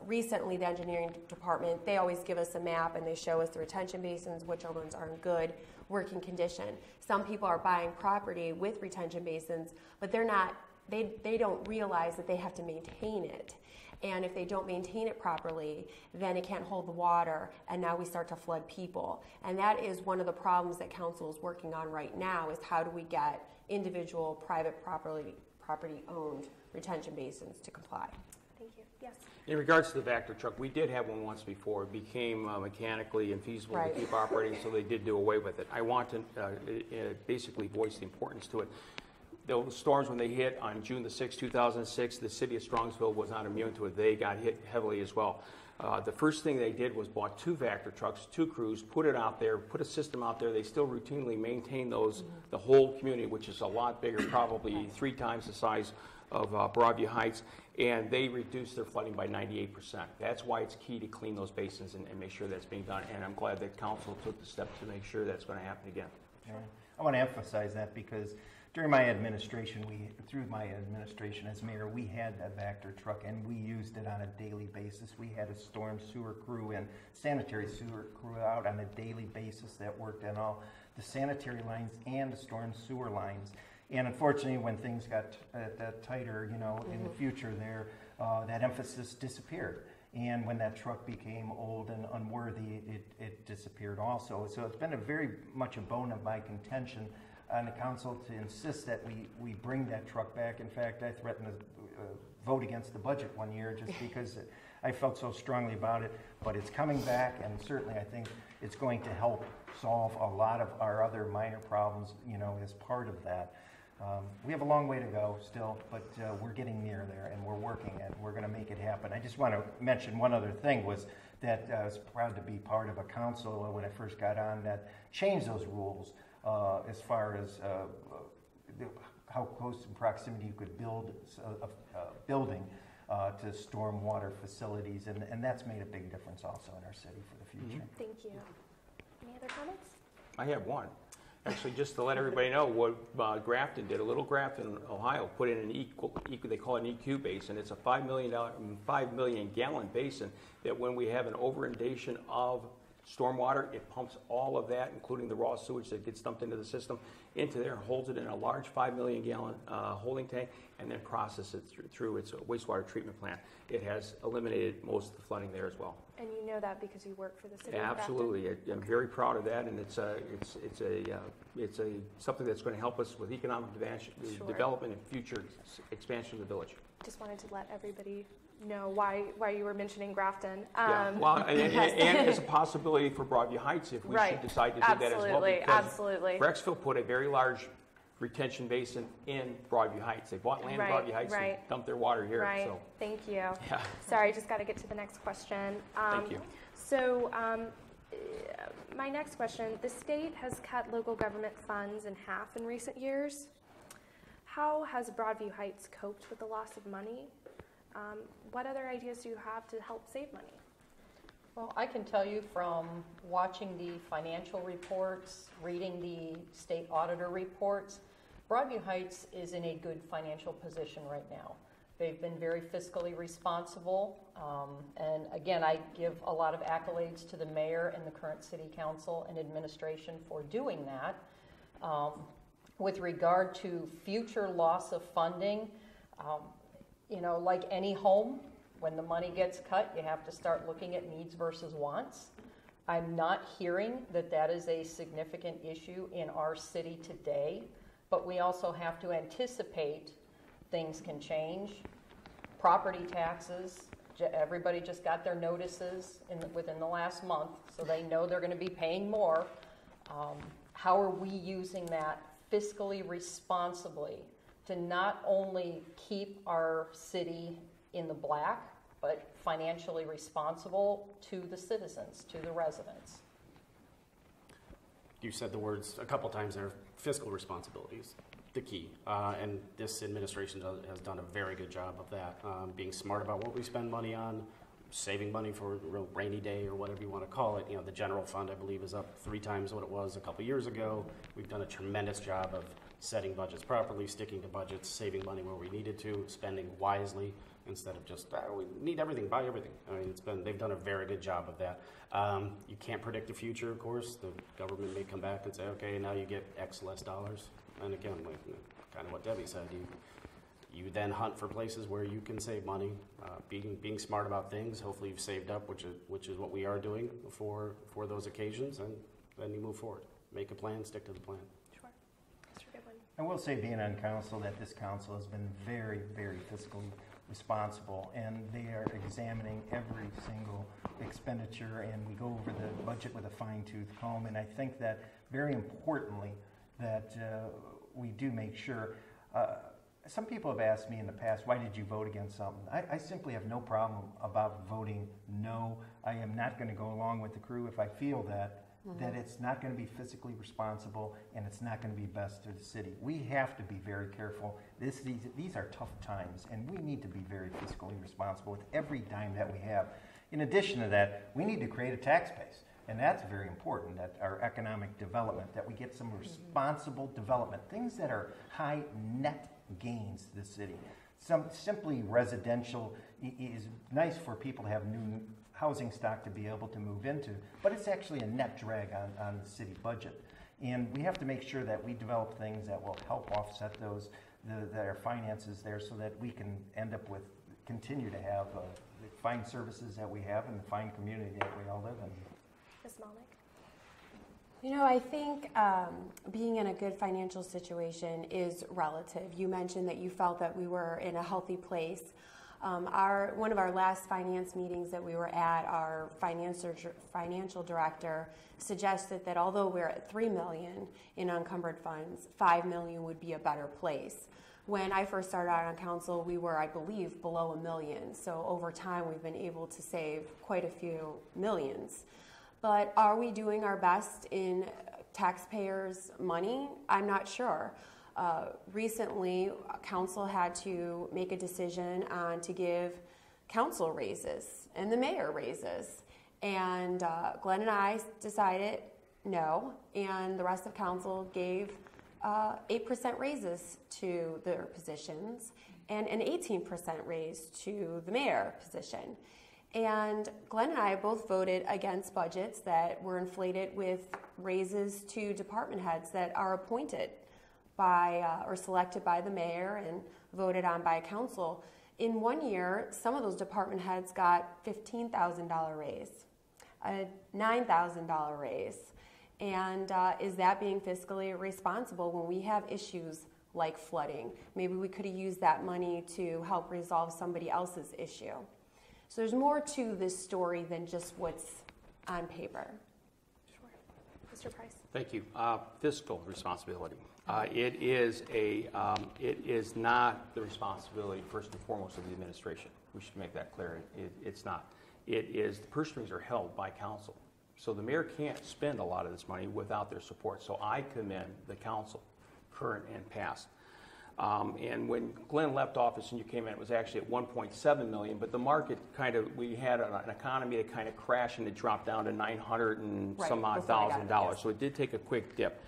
Recently, the engineering department, they always give us a map and they show us the retention basins, which ones are in good working condition. Some people are buying property with retention basins, but they don't realize that they have to maintain it. And if they don't maintain it properly, then it can't hold the water, and now we start to flood people. And that is one of the problems that council is working on right now, is how do we get individual private property-owned retention basins to comply. Thank you. Yes. In regards to the Vector truck, we did have one once before. It became mechanically infeasible Right. to keep operating, so they did do away with it. I want to basically voice the importance to it. The storms, when they hit on June the 6th, 2006, the city of Strongsville was not immune to it. They got hit heavily as well. The first thing they did was bought 2 Vector trucks, 2 crews, put it out there, put a system out there. They still routinely maintain those, the whole community, which is a lot bigger, probably 3 times the size of Broadview Heights, and they reduced their flooding by 98%. That's why it's key to clean those basins and make sure that's being done, and I'm glad that council took the step to make sure that's going to happen again. Yeah. I want to emphasize that because during my administration, through my administration as mayor, we had a Vector truck and we used it on a daily basis. We had a storm sewer crew and sanitary sewer crew out on a daily basis that worked on all the sanitary lines and the storm sewer lines. And unfortunately, when things got tighter, in the future there, that emphasis disappeared. And when that truck became old and unworthy, it disappeared also. So it's been very much a bone of my contention on the council to insist that we bring that truck back. In fact, I threatened to vote against the budget one year just because I felt so strongly about it. But it's coming back, and certainly I think it's going to help solve a lot of our other minor problems, as part of that. We have a long way to go still, but we're getting near there, and we're working, and we're going to make it happen. I just want to mention one other thing was that I was proud to be part of a council when I first got on that changed those rules as far as how close in proximity you could build a building to stormwater facilities, and that's made a big difference also in our city for the future. Thank you. Any other comments? I have one. Actually, just to let everybody know what Grafton did. A little Grafton, Ohio, put in an they call it an EQ basin. It's a $5 million gallon basin that when we have an over-inundation of stormwater, it pumps all of that, including the raw sewage that gets dumped into the system, into there and holds it in a large 5 million gallon holding tank and then processes it through its wastewater treatment plant. It has eliminated most of the flooding there as well. And you know that because you work for the city of Grafton? Absolutely. I'm very proud of that, and it's something that's going to help us with economic development and future expansion of the village. Just wanted to let everybody know why you were mentioning Grafton. Yeah. Well, and as a possibility for Broadview Heights if we should decide to do that as well. Absolutely. Brexville put a very large retention basin in Broadview Heights. They bought land in Broadview Heights and dumped their water here. Right. So. Thank you. Yeah. Sorry, just got to get to the next question. Thank you. So my next question, the state has cut local government funds in half in recent years. How has Broadview Heights coped with the loss of money? What other ideas do you have to help save money? Well, I can tell you from watching the financial reports, reading the state auditor reports, Broadview Heights is in a good financial position right now. They've been very fiscally responsible, and again, I give a lot of accolades to the mayor and the current city council and administration for doing that. With regard to future loss of funding, like any home, when the money gets cut, you have to start looking at needs versus wants. I'm not hearing that that is a significant issue in our city today, but we also have to anticipate things can change. Property taxes Everybody just got their notices within the last month, so they know they're going to be paying more. How are we using that fiscally responsibly to not only keep our city in the black, but financially responsible to the citizens, to the residents? You said the words a couple times there, fiscal responsibilities, the key. And this administration has done a very good job of that, being smart about what we spend money on, saving money for a real rainy day or whatever you want to call it. You know, the general fund, I believe, is up 3 times what it was a couple years ago. We've done a tremendous job of setting budgets properly, sticking to budgets, saving money where we needed to, spending wisely instead of just, we need everything, buy everything. I mean, they've done a very good job of that. You can't predict the future, of course. The government may come back and say, okay, now you get X less dollars. And again, like kind of what Debbie said, you then hunt for places where you can save money, being smart about things. Hopefully you've saved up, which is what we are doing for those occasions, and then you move forward. Make a plan, stick to the plan. Sure. Mr. Goodwin. I will say, being on council, that this council has been very, very fiscally responsible, and they are examining every single expenditure, and we go over the budget with a fine-tooth comb. And I think that, very importantly, that we do make sure. Some people have asked me in the past, why did you vote against something? I simply have no problem about voting no. I am not going to go along with the crew if I feel that it's not going to be fiscally responsible and it's not going to be best for the city. We have to be very careful. These are tough times, and we need to be very fiscally responsible with every dime that we have. In addition to that, we need to create a tax base. And that's very important, that our economic development, that we get some responsible development, things that are high net gains to the city. Simply residential is nice for people to have new housing stock to be able to move into, but it's actually a net drag on the city budget. And we have to make sure that we develop things that will help offset those, our finances there, so that we can end up with, continue to have the fine services that we have and the fine community that we all live in. Ms. Melnick. You know, I think being in a good financial situation is relative. You mentioned that you felt that we were in a healthy place. One of our last finance meetings that we were at, our financial director suggested that although we're at $3 million in unencumbered funds, $5 million would be a better place. When I first started out on council, we were, I believe, below $1 million. So over time, we've been able to save quite a few millions. But are we doing our best in taxpayers' money? I'm not sure. Recently, council had to make a decision on to give council raises and the mayor raises. And Glenn and I decided no, and the rest of council gave 8% raises to their positions and an 18% raise to the mayor position. And Glenn and I both voted against budgets that were inflated with raises to department heads that are appointed by or selected by the mayor and voted on by council. In 1 year, some of those department heads got $15,000 raise, a $9,000 raise. And is that being fiscally responsible when we have issues like flooding? Maybe we could have used that money to help resolve somebody else's issue. So there's more to this story than just what's on paper. Sure. Mr. Price. Thank you. Fiscal responsibility. It is not the responsibility, first and foremost, of the administration. We should make that clear. It's not. It is, the purse strings are held by council. So the mayor can't spend a lot of this money without their support. So I commend the council, current and past. And when Glenn left office and you came in, it was actually at 1.7 million, but the market we had an economy that kind of crashed and it dropped down to 900 and some odd $1,000. Yes. So it did take a quick dip.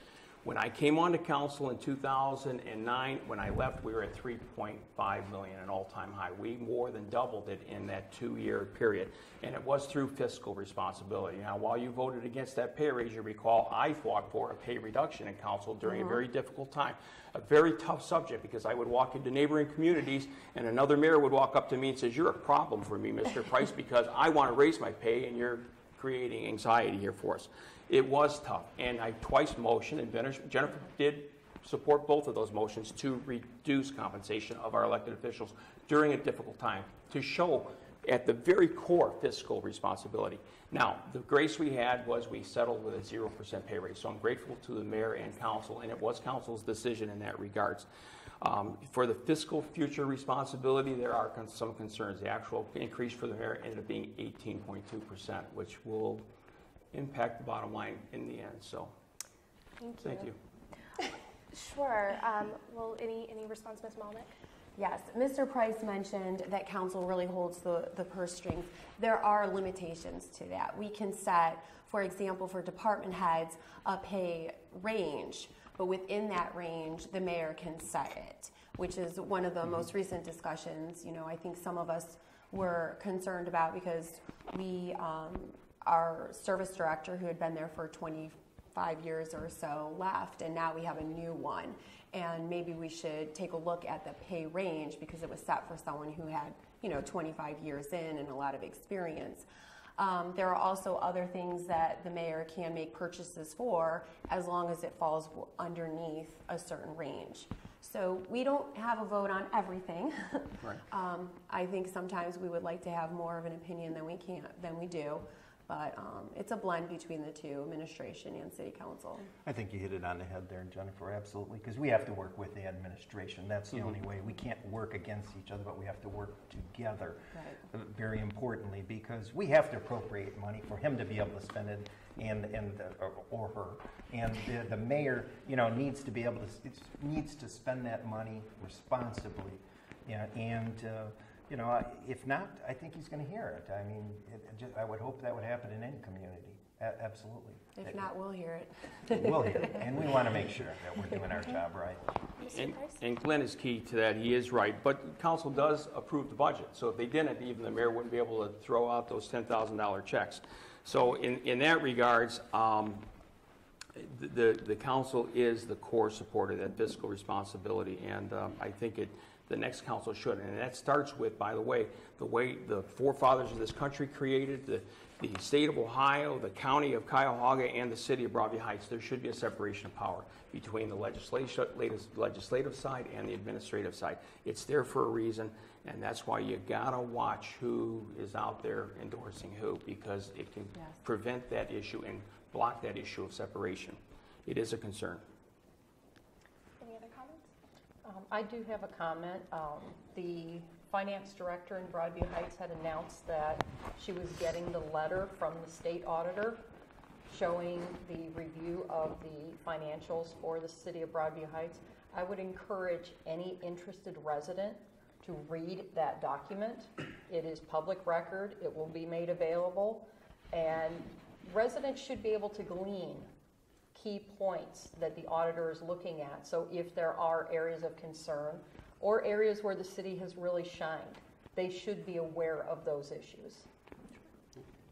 When I came on to council in 2009, when I left, we were at 3.5 million, an all-time high. We more than doubled it in that 2-year period, and it was through fiscal responsibility. Now, while you voted against that pay raise, you recall, I fought for a pay reduction in council during a very difficult time, a very tough subject, because I would walk into neighboring communities, and another mayor would walk up to me and says, "You're a problem for me, Mr. Price, because I want to raise my pay, and you're creating anxiety here for us." It was tough, and I twice motioned, and Jennifer did support both of those motions to reduce compensation of our elected officials during a difficult time, to show at the very core fiscal responsibility. Now, the grace we had was we settled with a 0% pay raise, so I'm grateful to the mayor and council, and it was council's decision in that regards. For the fiscal future responsibility, there are some concerns. The actual increase for the mayor ended up being 18.2%, which will impact the bottom line in the end. So, thank you. Sure. Well, any response, Ms. Malnick? Yes, Mr. Price mentioned that council really holds the purse strings. There are limitations to that. We can set, for example, for department heads, a pay range, but within that range, the mayor can set it, which is one of the most recent discussions. You know, I think some of us were concerned about because we, our service director, who had been there for 25 years or so, left, and now we have a new one. And maybe we should take a look at the pay range because it was set for someone who had, 25 years in and a lot of experience. There are also other things that the mayor can make purchases for as long as it falls underneath a certain range. So we don't have a vote on everything. Right. I think sometimes we would like to have more of an opinion than we do. But it's a blend between the two, administration and city council. I think you hit it on the head there, Jennifer, absolutely, because we have to work with the administration. That's the only way. We can't work against each other, but we have to work together, right. Very importantly, because we have to appropriate money for him to be able to spend it, or her. And the mayor, needs to be able to spend that money responsibly. Yeah, and if not, I think he's going to hear it. I mean, I would hope that would happen in any community. Absolutely. If not, we'll hear it. We'll hear it, and we want to make sure that we're doing our job right. And Glenn is key to that. He is right. But council does approve the budget. So if they didn't, even the mayor wouldn't be able to throw out those $10,000 checks. So in that regards, the council is the core supporter of that fiscal responsibility, and I think the next council should. And that starts with, by the way the forefathers of this country created the state of Ohio, the county of Cuyahoga, and the city of Broadview Heights. There should be a separation of power between the legislative side and the administrative side. It's there for a reason, and that's why you gotta watch who is out there endorsing who, because it can prevent that issue and block that issue of separation. It is a concern. Any other comments? I do have a comment. The finance director in Broadview Heights had announced that she was getting the letter from the state auditor showing the review of the financials for the city of Broadview Heights. I would encourage any interested resident to read that document. It is public record. It will be made available, and residents should be able to glean key points that the auditor is looking at. So if there are areas of concern or areas where the city has really shined, they should be aware of those issues.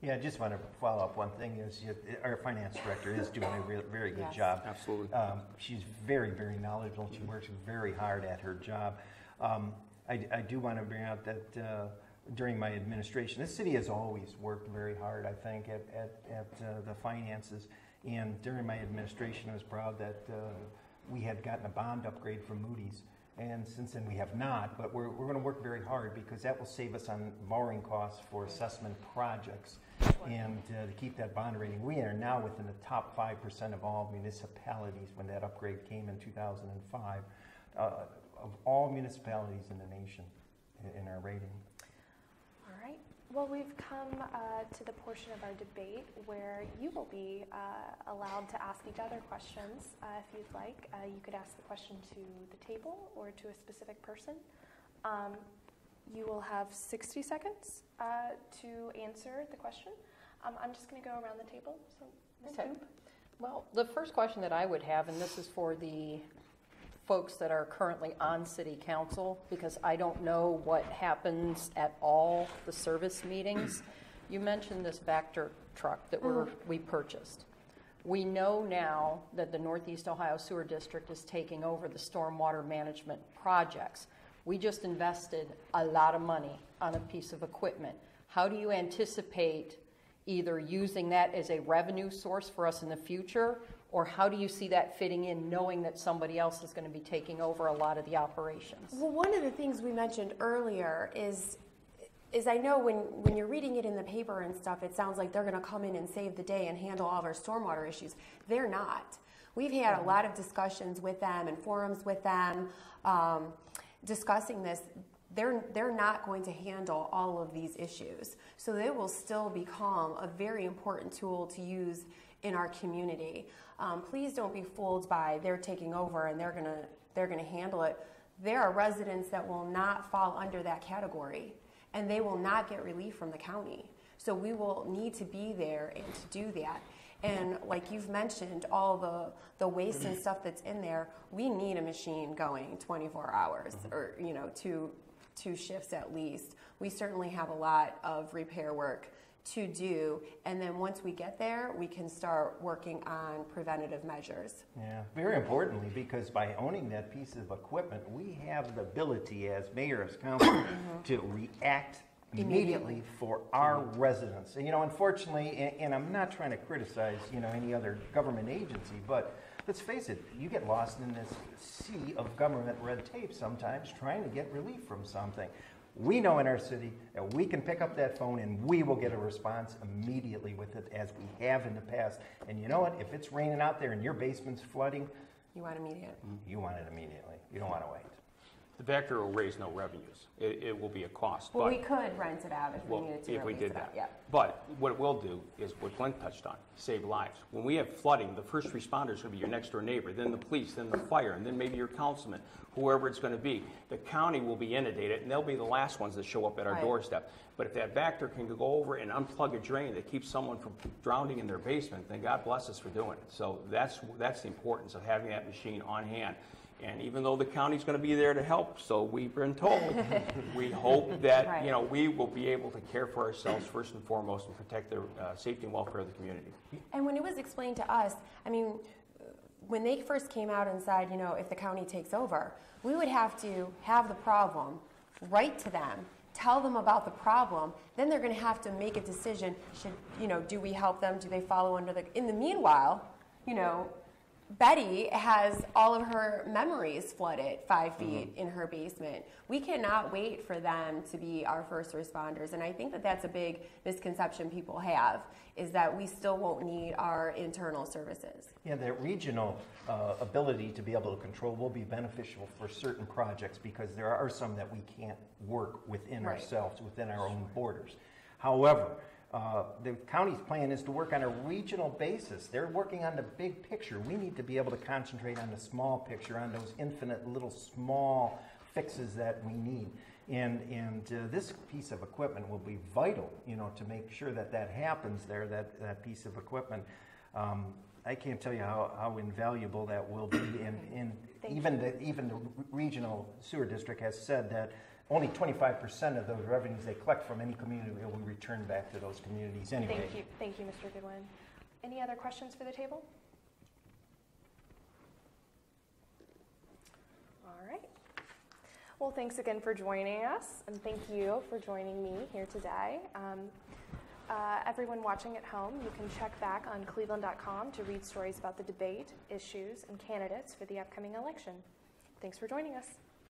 Yeah, I just want to follow up. One thing is our finance director is doing a very good job. Absolutely. She's very, very knowledgeable. She works very hard at her job. I do want to bring out that during my administration, the city has always worked very hard, I think, at the finances. And during my administration, I was proud that we had gotten a bond upgrade from Moody's. And since then we have not, but we're going to work very hard because that will save us on borrowing costs for assessment projects. And to keep that bond rating, we are now within the top 5% of all municipalities when that upgrade came in 2005, of all municipalities in the nation in our rating. All right. Well, we've come to the portion of our debate where you will be allowed to ask each other questions if you'd like. You could ask the question to the table or to a specific person. You will have 60 seconds to answer the question. I'm just going to go around the table. So, Ms. Hoop. Well, the first question that I would have, and this is for the folks that are currently on city council, because I don't know what happens at all the service meetings. You mentioned this Vector truck that we purchased. We know now that the Northeast Ohio Sewer District is taking over the stormwater management projects. We just invested a lot of money on a piece of equipment. How do you anticipate either using that as a revenue source for us in the future, or how do you see that fitting in, knowing that somebody else is going to be taking over a lot of the operations? Well, one of the things we mentioned earlier is is I know when you're reading it in the paper and stuff, it sounds like they're going to come in and save the day and handle all of our stormwater issues. They're not. We've had a lot of discussions with them and forums with them discussing this. They're not going to handle all of these issues. So they will still become a very important tool to use in our community. Please don't be fooled by they're taking over and they're gonna handle it. There are residents that will not fall under that category, and they will not get relief from the county. So we will need to be there and to do that. And like you've mentioned, all the waste and stuff that's in there, we need a machine going 24 hours or two shifts at least. We certainly have a lot of repair work to do, and then once we get there, we can start working on preventative measures. Yeah, very importantly, because by owning that piece of equipment, we have the ability as mayor, as council, to react immediately for our residents. And, unfortunately, and I'm not trying to criticize, any other government agency, but let's face it, you get lost in this sea of government red tape sometimes trying to get relief from something. We know in our city that we can pick up that phone and we will get a response immediately with it, as we have in the past. And you know what? If it's raining out there and your basement's flooding, You want immediate. you want it immediately. You don't want to wait. The factor will raise no revenues. It will be a cost. Well, but, we could rent it out if we needed to. if we release did it that. out. Yeah. But what it will do is what Glenn touched on, save lives. When we have flooding, the first responder is going to be your next door neighbor, then the police, then the fire, and then maybe your councilman, whoever it's going to be. The county will be inundated, and they'll be the last ones that show up at our Right. doorstep. But if that Vector can go over and unplug a drain that keeps someone from drowning in their basement, then God bless us for doing it. So that's the importance of having that machine on hand. And even though the county's going to be there to help, so we've been told, we hope that Right. we will be able to care for ourselves first and foremost and protect the safety and welfare of the community. And when it was explained to us, I mean, when they first came out and said, if the county takes over, we would have to have the problem, write to them, tell them about the problem, then they're going to have to make a decision. Do we help them? Do they follow under in the meanwhile, Betty has all of her memories flooded 5 feet in her basement. We cannot wait for them to be our first responders. And I think that that's a big misconception people have, is that we still won't need our internal services. Yeah, that regional ability to be able to control will be beneficial for certain projects, because there are some that we can't work within Right. ourselves, within our own borders. However, the county's plan is to work on a regional basis. They're working on the big picture. We need to be able to concentrate on the small picture, on those infinite little small fixes that we need. And this piece of equipment will be vital, to make sure that happens there, that piece of equipment. I can't tell you how invaluable that will be. And even the regional sewer district has said that only 25% of those revenues they collect from any community will be returned back to those communities anyway. Thank you, Mr. Goodwin. Any other questions for the table? All right. Well, thanks again for joining us, and thank you for joining me here today. Everyone watching at home, you can check back on cleveland.com to read stories about the debate, issues, and candidates for the upcoming election. Thanks for joining us.